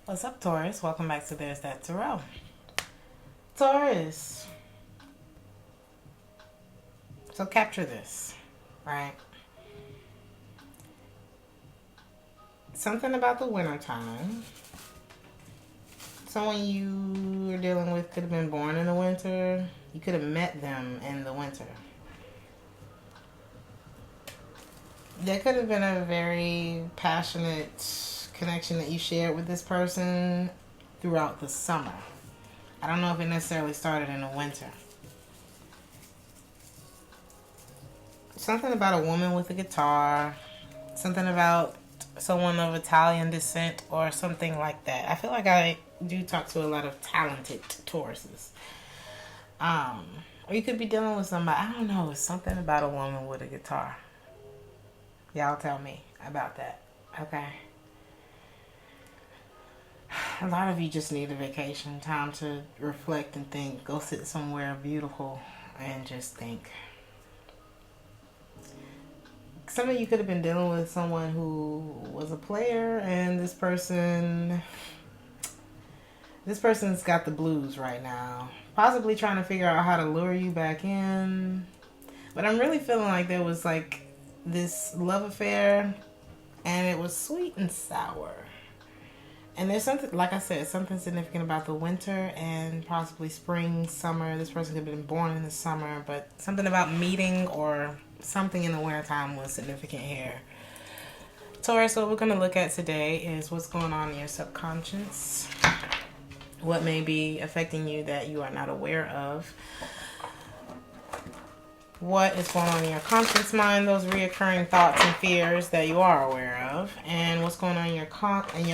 What's up, Taurus? Welcome back to Theresthattarot. Taurus. So capture this, right? Something about the wintertime. Someone you are dealing with could have been born in the winter. You could have met them in the winter. There could have been a very passionate connection that you shared with this person throughout the summer. I don't know if it necessarily started in the winter. Something about a woman with a guitar, something about someone of Italian descent or something like that. I feel like I do talk to a lot of talented Tauruses. Or you could be dealing with somebody, I don't know, it's something about a woman with a guitar. Y'all tell me about that, okay? A lot of you just need a vacation, time to reflect and think. Go sit somewhere beautiful and just think. Some of you could have been dealing with someone who was a player, and this person's got the blues right now. Possibly trying to figure out how to lure you back in. But I'm really feeling like there was like this love affair, and it was sweet and sour. And there's something, like I said, something significant about the winter and possibly spring, summer. This person could have been born in the summer, but something about meeting or something in the wintertime was significant here. Taurus, what we're going to look at today is what's going on in your subconscious. What may be affecting you that you are not aware of. What is going on in your conscious mind, those reoccurring thoughts and fears that you are aware of, and what's going on in your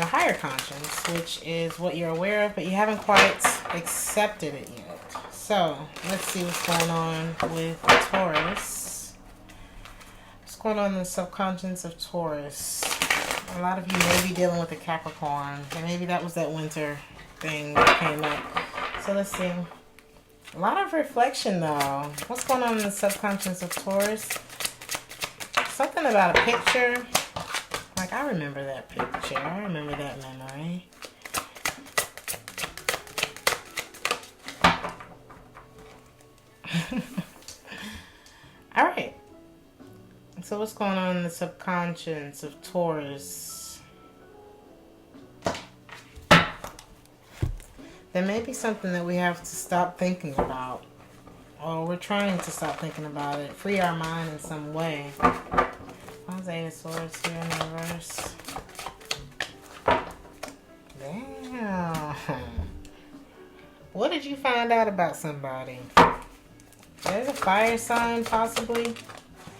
higher conscience, which is what you're aware of, but you haven't quite accepted it yet. So, let's see what's going on with Taurus. What's going on in the subconscious of Taurus? A lot of you may be dealing with a Capricorn, and maybe that was that winter thing that came up. So, let's see. A lot of reflection, though. What's going on in the subconscious of Taurus? Something about a picture. Like, I remember that picture. I remember that memory. All right. So what's going on in the subconscious of Taurus? There may be something that we have to stop thinking about. Or we're trying to stop thinking about it. Free our mind in some way. Why's Eight of Swords here in the reverse? Damn. What did you find out about somebody? There's a fire sign, possibly.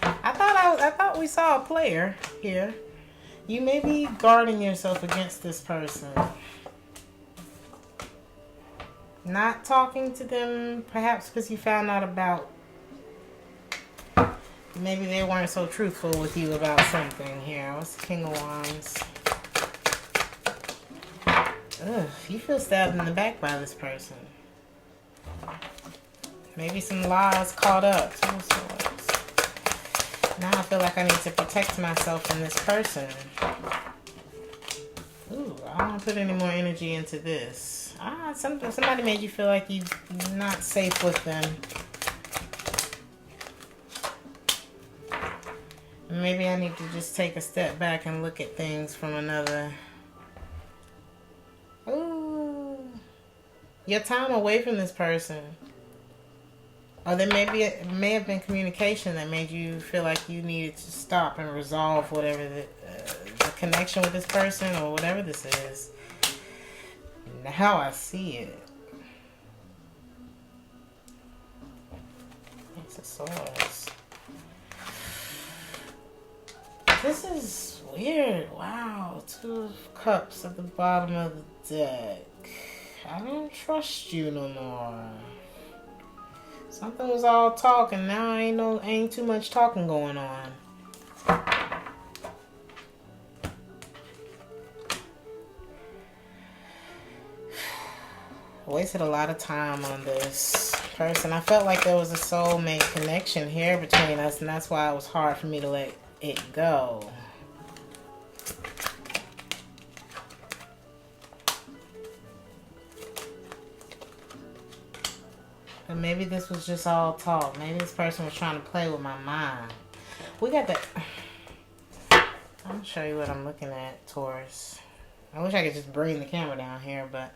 I thought we saw a player here. You may be guarding yourself against this person. Not talking to them, perhaps because you found out about, maybe they weren't so truthful with you about something here. What's the King of Wands? Ugh, you feel stabbed in the back by this person. Maybe some lies caught up. Now I feel like I need to protect myself from this person. Ooh, I don't want to put any more energy into this. Somebody made you feel like you're not safe with them. Maybe I need to just take a step back and look at things from another. Ooh. Your time away from this person. Or there may have been communication that made you feel like you needed to stop and resolve whatever the connection with this person or whatever this is. Now I see it. Ace of Swords. This is weird. Wow. Two of Cups at the bottom of the deck. I don't trust you no more. Something was all talk and now ain't too much talking going on. I wasted a lot of time on this person. I felt like there was a soulmate connection here between us, and that's why it was hard for me to let it go. But maybe this was just all talk. Maybe this person was trying to play with my mind. We got the... I'm going to show you what I'm looking at, Taurus. I wish I could just bring the camera down here, but...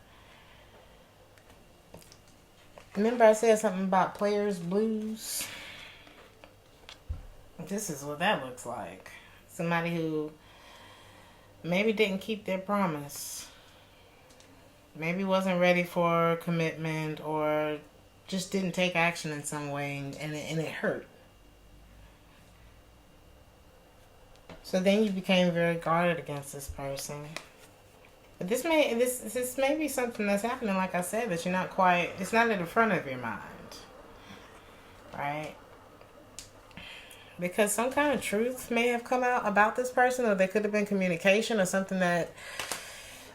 Remember I said something about players' blues? This is what that looks like. Somebody who maybe didn't keep their promise. Maybe wasn't ready for commitment, or just didn't take action in some way, and it hurt. So then you became very guarded against this person. But this may be something that's happening, like I said, that you're not quite, it's not in the front of your mind. Right? Because some kind of truth may have come out about this person, or there could have been communication or something that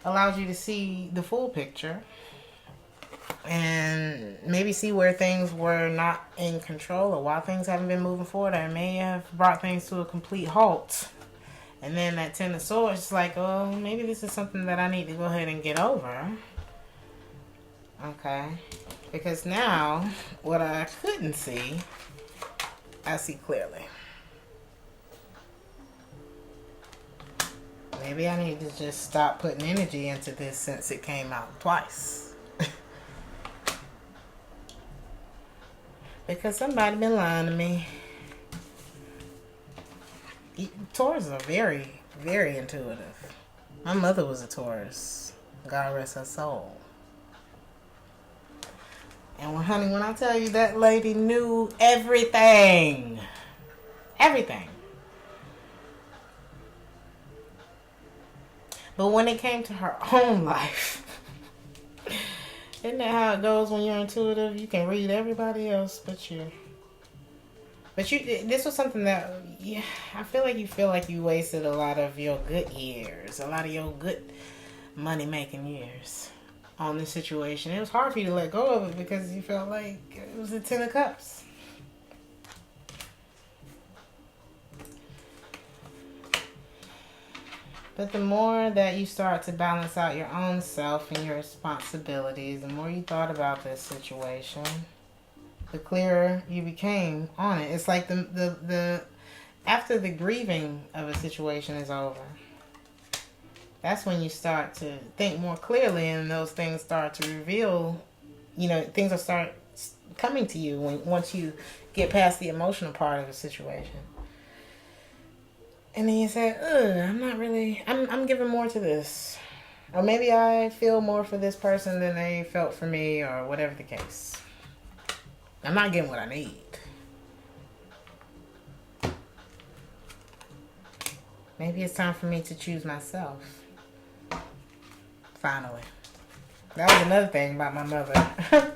allowed you to see the full picture and maybe see where things were not in control, or why things haven't been moving forward, or may have brought things to a complete halt. And then that Ten of Swords is like, oh, maybe this is something that I need to go ahead and get over. Okay. Because now, what I couldn't see, I see clearly. Maybe I need to just stop putting energy into this since it came out twice. Because somebody been lying to me. Taurus are very, very intuitive. My mother was a Taurus. God rest her soul. And honey, when I tell you that lady knew everything. Everything. But when it came to her own life, isn't that how it goes when you're intuitive? You can read everybody else but you. But this was something that, yeah, I feel like you wasted a lot of your good years, a lot of your good money-making years on this situation. It was hard for you to let go of it because you felt like it was the Ten of Cups. But the more that you start to balance out your own self and your responsibilities, the more you thought about this situation, the clearer you became on it. It's like the after the grieving of a situation is over, that's when you start to think more clearly, and those things start to reveal, things will start coming to you once you get past the emotional part of the situation. And then you say, I'm giving more to this. Or maybe I feel more for this person than they felt for me, or whatever the case. I'm not getting what I need. Maybe it's time for me to choose myself. Finally. That was another thing about my mother.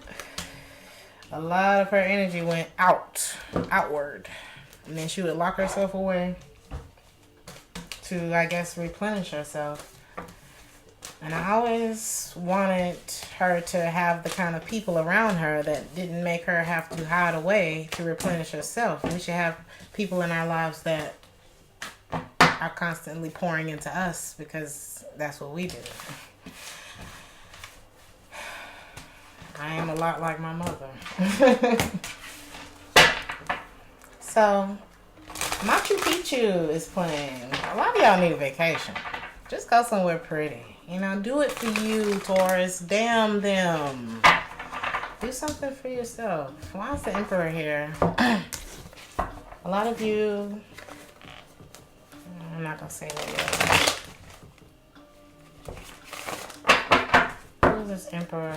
A lot of her energy went outward. And then she would lock herself away to, I guess, replenish herself. And I always wanted her to have the kind of people around her that didn't make her have to hide away to replenish herself. We should have people in our lives that are constantly pouring into us, because that's what we do. I am a lot like my mother. So, Machu Picchu is playing. A lot of y'all need a vacation. Just go somewhere pretty. Do it for you, Taurus. Damn them. Do something for yourself. Why is the Emperor here? A lot of you... I'm not going to say that yet. Who is this Emperor?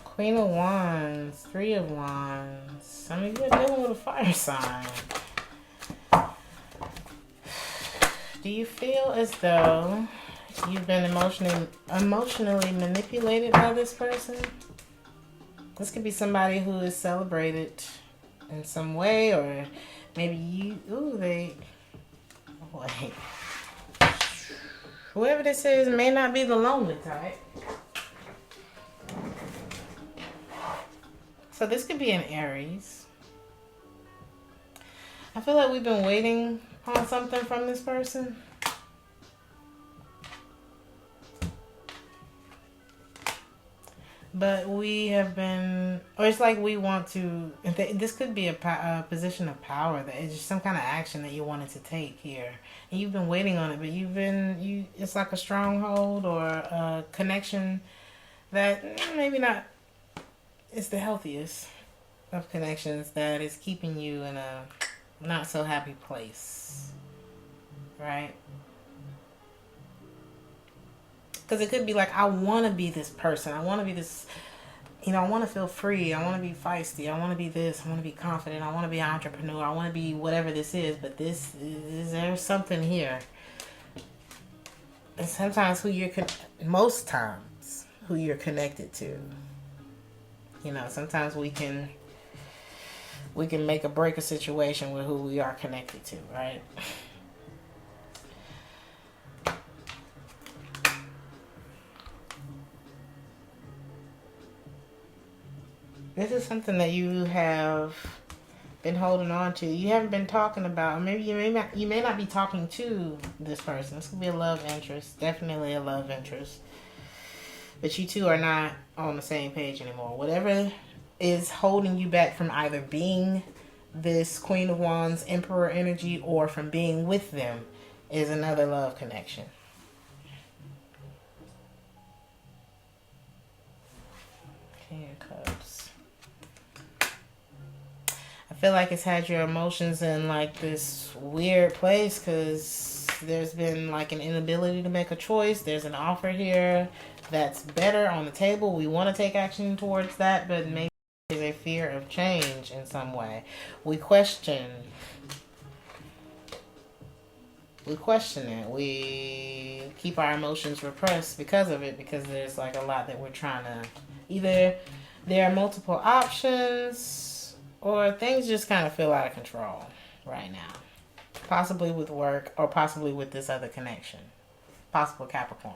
Queen of Wands. Three of Wands. Some of you are dealing with a fire sign. Do you feel as though you've been emotionally manipulated by this person? This could be somebody who is celebrated in some way, or maybe you... Wait. Whoever this is may not be the lonely type. So this could be an Aries. I feel like we've been waiting on something from this person. But we have been, or it's like we want to, this could be a position of power that is just some kind of action that you wanted to take here. And you've been waiting on it, but it's like a stronghold or a connection that maybe not is the healthiest of connections that is keeping you in a not so happy place. Right? Because it could be like, I want to be this person. I want to be this, I want to feel free. I want to be feisty. I want to be this. I want to be confident. I want to be an entrepreneur. I want to be whatever this is. But there's something here. And sometimes most times, who you're connected to. Sometimes we can make or break a situation with who we are connected to, right? This is something that you have been holding on to. You haven't been talking about. Or maybe you may not be talking to this person. This could be a love interest. Definitely a love interest. But you two are not on the same page anymore. Whatever is holding you back from either being this Queen of Wands, Emperor energy, or from being with them is another love connection. King of Cups. I feel like it's had your emotions in like this weird place because there's been like an inability to make a choice. There's an offer here that's better on the table. We want to take action towards that, but maybe there's a fear of change in some way. We question it. We keep our emotions repressed because of it, because there's like a lot that we're trying to, either there are multiple options or things just kind of feel out of control right now. Possibly with work or possibly with this other connection. Possible Capricorn.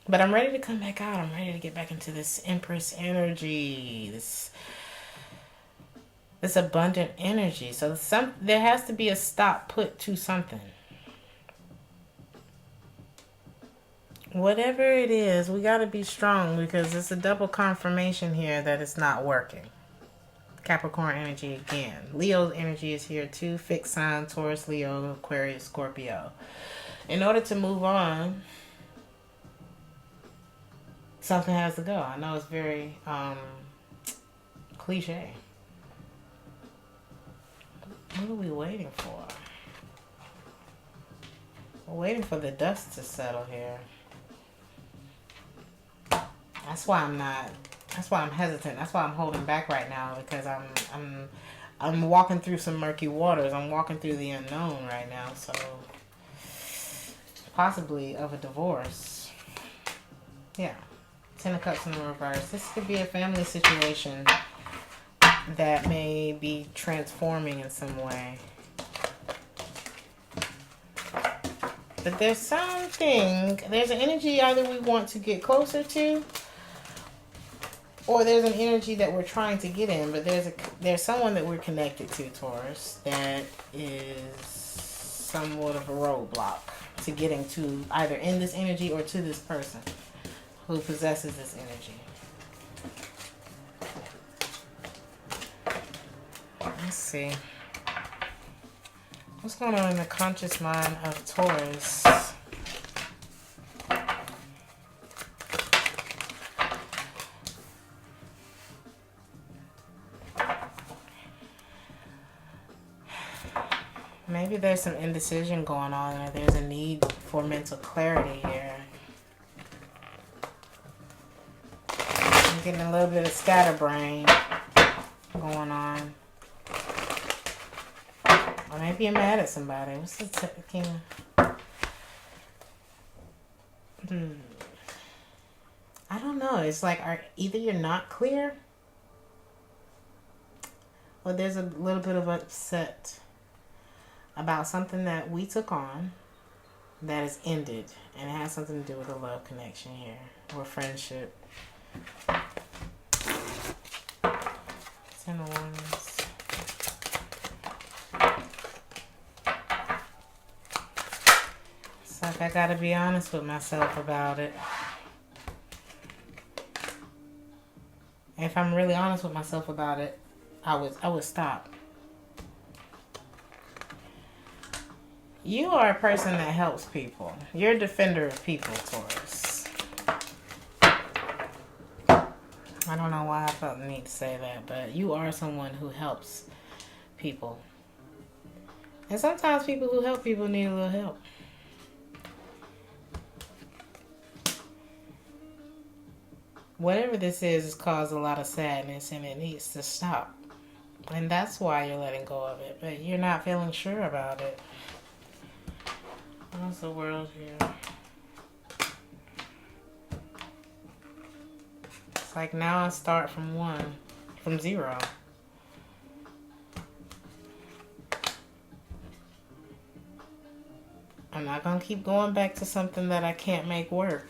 But I'm ready to come back out. I'm ready to get back into this Empress energy. This abundant energy. So there has to be a stop put to something. Whatever it is, we got to be strong because it's a double confirmation here that it's not working. Capricorn energy again. Leo's energy is here too. Fixed sign, Taurus, Leo, Aquarius, Scorpio. In order to move on, something has to go. I know it's very cliche. What are we waiting for? We're waiting for the dust to settle here. That's why I'm hesitant. That's why I'm holding back right now, because I'm walking through some murky waters. I'm walking through the unknown right now, so possibly of a divorce. Yeah. 10 of Cups in the reverse. This could be a family situation that may be transforming in some way. But there's an energy either we want to get closer to, or there's an energy that we're trying to get in, but there's someone that we're connected to, Taurus, that is somewhat of a roadblock to getting to either in this energy or to this person who possesses this energy. Let's see. What's going on in the conscious mind of Taurus? Maybe there's some indecision going on, or there's a need for mental clarity here. I'm getting a little bit of scatterbrain going on. Or maybe you're mad at somebody. What's the king? I don't know. It's like either you're not clear, or there's a little bit of upset about something that we took on that has ended, and it has something to do with a love connection here or friendship. 10 of Wands. It's like I gotta be honest with myself about it. If I'm really honest with myself about it, I would stop. You are a person that helps people. You're a defender of people, Taurus. I don't know why I felt the need to say that, but you are someone who helps people. And sometimes people who help people need a little help. Whatever this is has caused a lot of sadness and it needs to stop. And that's why you're letting go of it. But you're not feeling sure about it. How's the world here? It's like now I start from 0. I'm not going to keep going back to something that I can't make work.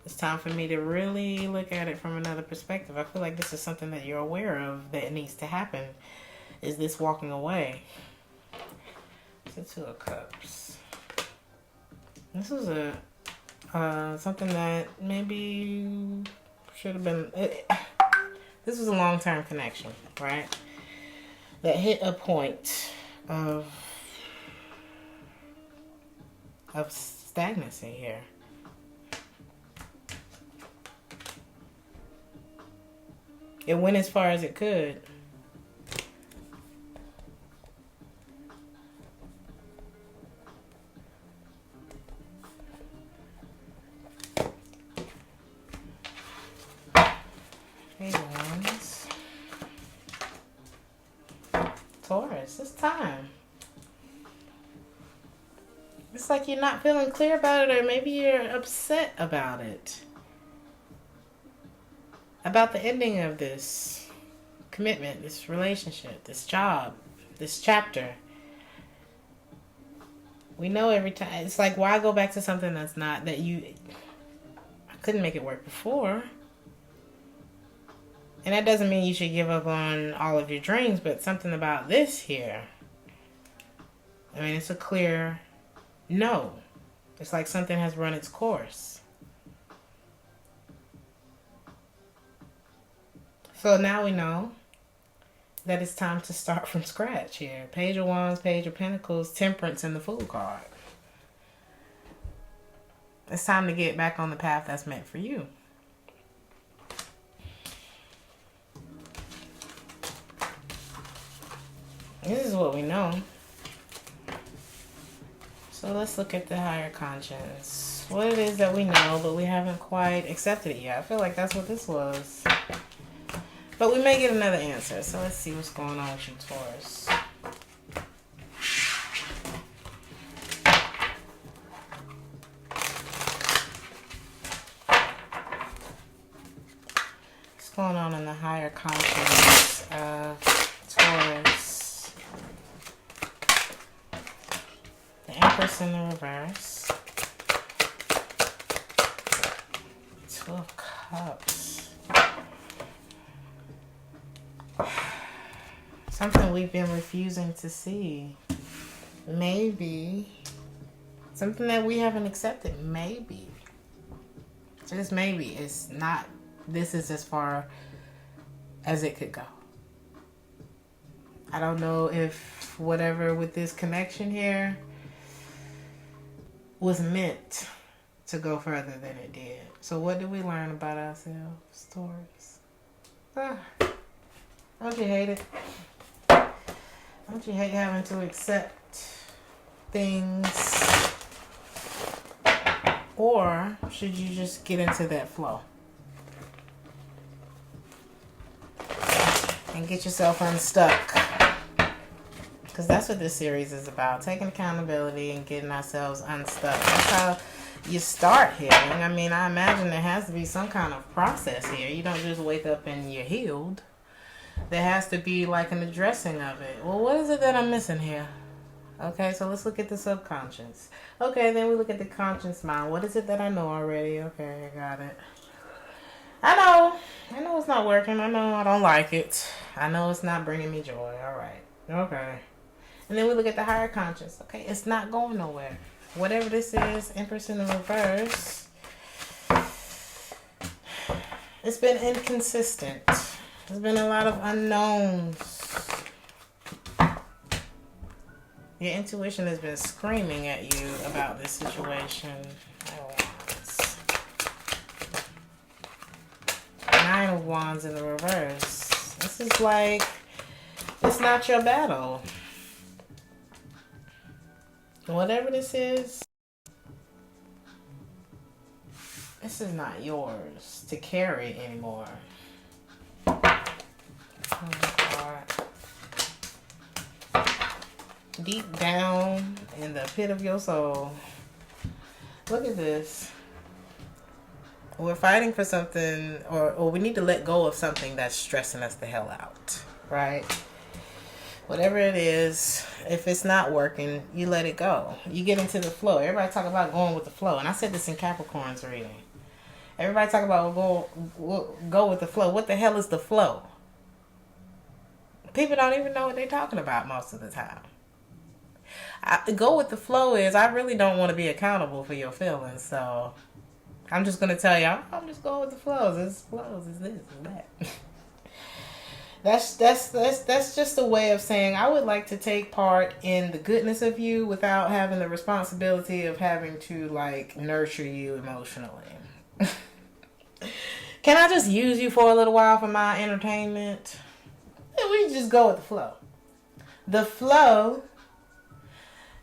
It's time for me to really look at it from another perspective. I feel like this is something that you're aware of that needs to happen. Is this walking away? It's the 2 of Cups. This is something that maybe should have been... This was a long-term connection, right? That hit a point of stagnancy here. It went as far as it could. Hey, ones. Taurus, it's time. It's like you're not feeling clear about it, or maybe you're upset about it. About the ending of this commitment, this relationship, this job, this chapter. We know every time. It's like, why go back to something that's not, that I couldn't make it work before. And that doesn't mean you should give up on all of your dreams, but something about this here. I mean, it's a clear no. It's like something has run its course. So now we know that it's time to start from scratch here. Page of Wands, Page of Pentacles, Temperance, and the Fool card. It's time to get back on the path that's meant for you. This is what we know. So let's look at the higher conscience. What it is that we know, but we haven't quite accepted it yet. I feel like that's what this was. But we may get another answer. So let's see what's going on with you, Taurus. What's going on in the higher conscience of Taurus? The Empress in the reverse. 2 of Cups. Something we've been refusing to see. Maybe. Something that we haven't accepted. Maybe. Just maybe. It's not. This is as far as it could go. I don't know if whatever with this connection here was meant to go further than it did. So what did we learn about ourselves, Taurus? Don't you hate it? Don't you hate having to accept things? Or should you just get into that flow and get yourself unstuck? Because that's what this series is about. Taking accountability and getting ourselves unstuck. That's how you start healing. I mean, I imagine there has to be some kind of process here. You don't just wake up and you're healed. There has to be like an addressing of it. Well, what is it that I'm missing here? Okay, so let's look at the subconscious. Okay, then we look at the conscious mind. What is it that I know already? Okay, I got it. I know it's not working. I know I don't like it. I know it's not bringing me joy. All right. Okay. And then we look at the higher conscious. Okay, it's not going nowhere. Whatever this is, Empress in the reverse, it's been inconsistent. There's been a lot of unknowns. Your intuition has been screaming at you about this situation. Nine of Wands in the reverse. This is like, it's not your battle. Whatever this is not yours to carry anymore. Deep down in the pit of your soul. Look at this. We're fighting for something, or we need to let go of something that's stressing us the hell out, right? Whatever it is, if it's not working, you let it go. You get into the flow. Everybody talk about going with the flow. And I said this in Capricorn's reading. Everybody talk about go with the flow. What the hell is the flow? People don't even know what they're talking about most of the time. Go with the flow is, I really don't want to be accountable for your feelings. So I'm just going to tell y'all, I'm just going with the flows. It's flows. It's this and that. That's just a way of saying I would like to take part in the goodness of you without having the responsibility of having to like nurture you emotionally. Can I just use you for a little while for my entertainment? Yeah, we just go with the flow. The flow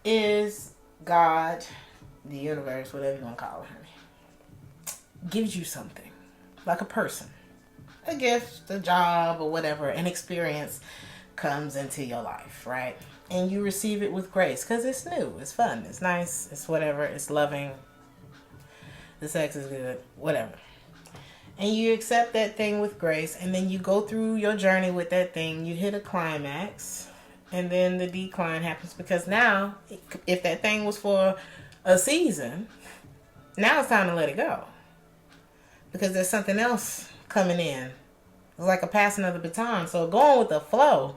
is God, the universe, whatever you want to call it, honey, gives you something, like a person. A gift, a job, or whatever, an experience comes into your life, right? And you receive it with grace because it's new, it's fun, it's nice, it's whatever, it's loving, the sex is good, whatever. And you accept that thing with grace, and then you go through your journey with that thing, you hit a climax, and then the decline happens because now, if that thing was for a season, now it's time to let it go. Because there's something else coming in. It's like a passing of the baton. So going with the flow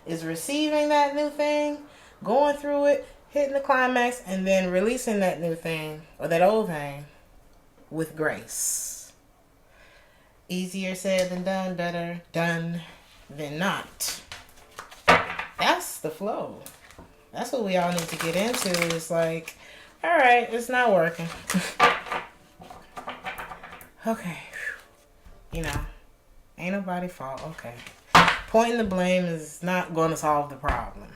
is receiving that new thing, going through it, hitting the climax, and then releasing that new thing or that old thing with grace. Easier said than done, better done than not. That's the flow. That's what we all need to get into. It's like, all right, it's not working. Okay. You know, ain't nobody's fault. Okay. Pointing the blame is not going to solve the problem.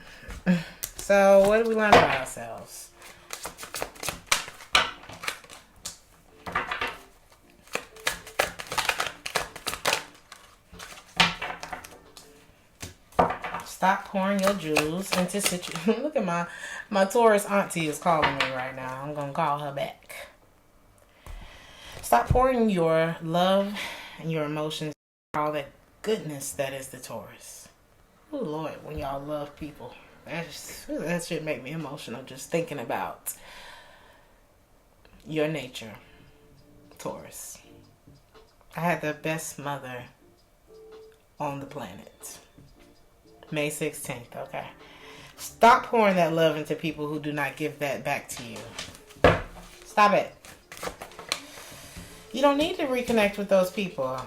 So, what do we learn about ourselves? Stop pouring your jewels into situations. Look at my Taurus auntie is calling me right now. I'm going to call her back. Stop pouring your love and your emotions, all that goodness that is the Taurus. Oh Lord, when y'all love people, that should make me emotional just thinking about your nature, Taurus. I had the best mother on the planet. May 16th, okay? Stop pouring that love into people who do not give that back to you. Stop it. You don't need to reconnect with those people.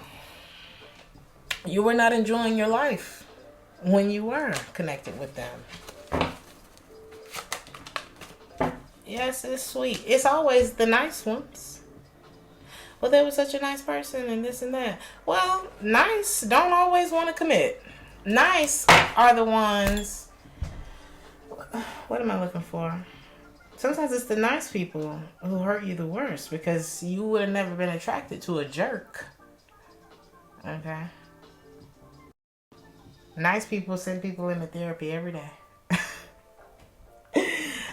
You were not enjoying your life when you were connected with them. Yes, it's sweet. It's always the nice ones. Well, they were such a nice person and this and that. Well, nice don't always want to commit. Nice are the ones... What am I looking for? Sometimes it's the nice people who hurt you the worst because you would have never been attracted to a jerk. Okay? Nice people send people into therapy every day.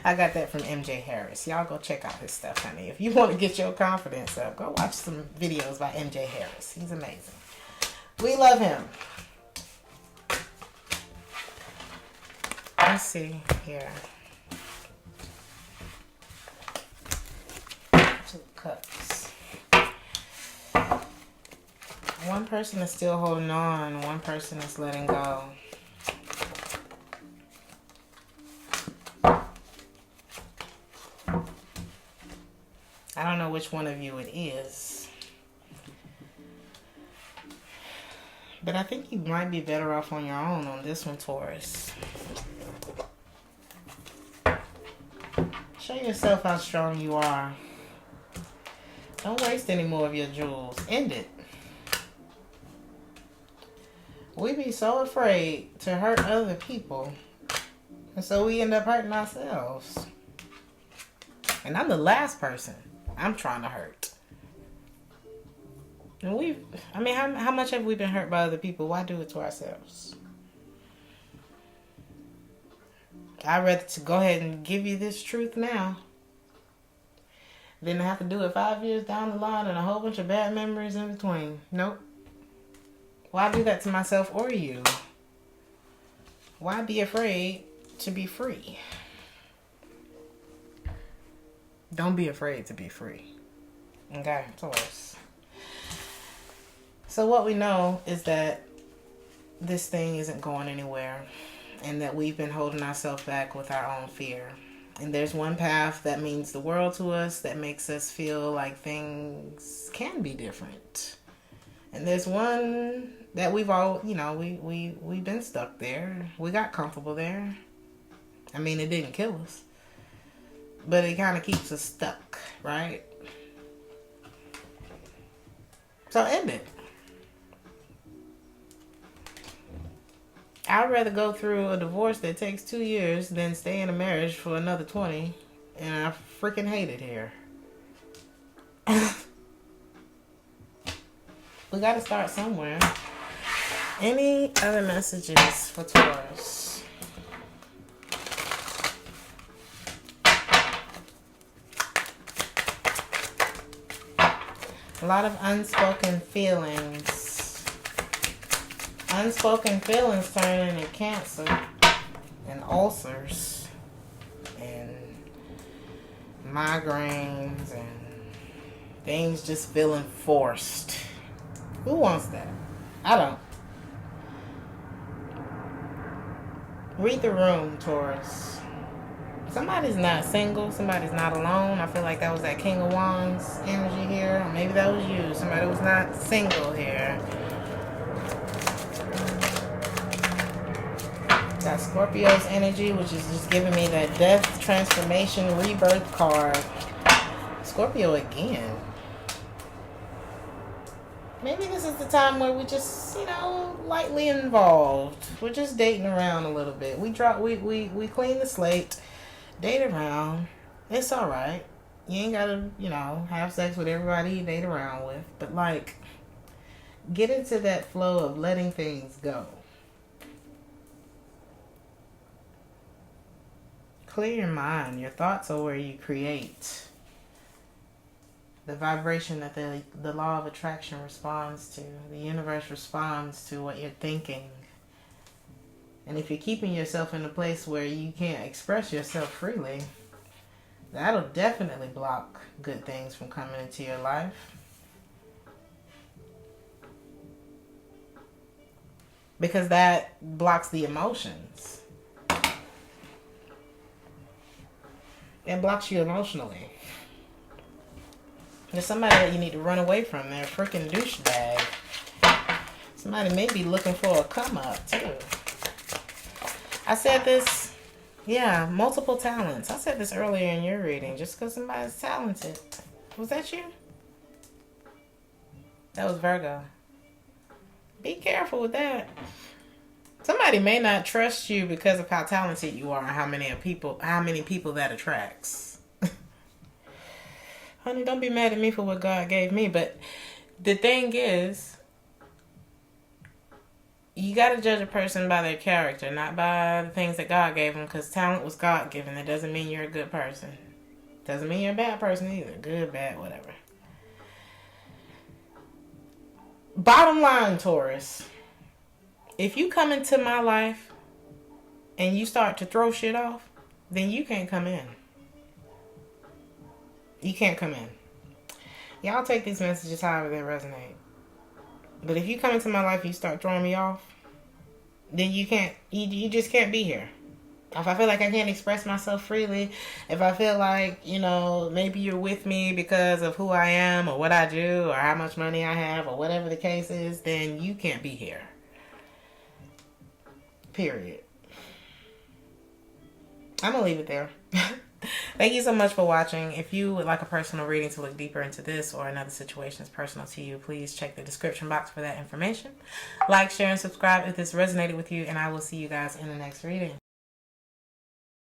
I got that from MJ Harris. Y'all go check out his stuff, honey. If you want to get your confidence up, go watch some videos by MJ Harris. He's amazing. We love him. Let's see here. 2 cups. One person is still holding on. One person is letting go. don't know which one of you it is. But I think you might be better off on your own on this one, Taurus. Show yourself how strong you are. Don't waste any more of your jewels. End it. We be so afraid to hurt other people. And so we end up hurting ourselves. And I'm the last person I'm trying to hurt. And how much have we been hurt by other people? Why do it to ourselves? I'd rather to go ahead and give you this truth now than to have to do it 5 years down the line and a whole bunch of bad memories in between. Nope. Why do that to myself or you? Why be afraid to be free? Don't be afraid to be free. Okay, Taurus. So what we know is that this thing isn't going anywhere, and that we've been holding ourselves back with our own fear. And there's one path that means the world to us, that makes us feel like things can be different. And there's one that we've all, we've been stuck there. We got comfortable there. I mean, it didn't kill us, but it kind of keeps us stuck, right? So end it. I'd rather go through a divorce that takes 2 years than stay in a marriage for another 20. And I freaking hate it here. We got to start somewhere. Any other messages for Taurus? A lot of unspoken feelings. Unspoken feelings turn into cancer and ulcers and migraines and things just feeling forced. Who wants that? I don't. Read the room, Taurus. Somebody's not single. Somebody's not alone. I feel like that was that King of Wands energy here. Or maybe that was you. Somebody was not single here. Got Scorpio's energy, which is just giving me that death, transformation, rebirth card. Scorpio again. Maybe this is the time where we just, lightly involved. We're just dating around a little bit. We clean the slate, date around. It's all right. You ain't gotta, have sex with everybody you date around with. But get into that flow of letting things go. Clear your mind. Your thoughts are where you create. The vibration that the law of attraction responds to. The universe responds to what you're thinking. And if you're keeping yourself in a place where you can't express yourself freely, that'll definitely block good things from coming into your life. Because that blocks the emotions. It blocks you emotionally. There's somebody that you need to run away from. They're a freaking douchebag. Somebody may be looking for a come up too. I said this, multiple talents. I said this earlier in your reading. Just because somebody's talented. Was that you? That was Virgo. Be careful with that. Somebody may not trust you because of how talented you are and how many people that attracts. Honey, don't be mad at me for what God gave me. But the thing is, you got to judge a person by their character, not by the things that God gave them. Because talent was God given. That doesn't mean you're a good person. Doesn't mean you're a bad person either. Good, bad, whatever. Bottom line, Taurus. If you come into my life and you start to throw shit off, then you can't come in. You can't come in. Y'all take these messages however they resonate. But if you come into my life and you start throwing me off, then you can't. You just can't be here. If I feel like I can't express myself freely, if I feel like, you know, maybe you're with me because of who I am or what I do or how much money I have or whatever the case is, then you can't be here. Period. I'm going to leave it there. Thank you so much for watching. If you would like a personal reading to look deeper into this or another situation that's personal to you, please check the description box for that information. Like, share, and subscribe if this resonated with you, and I will see you guys in the next reading.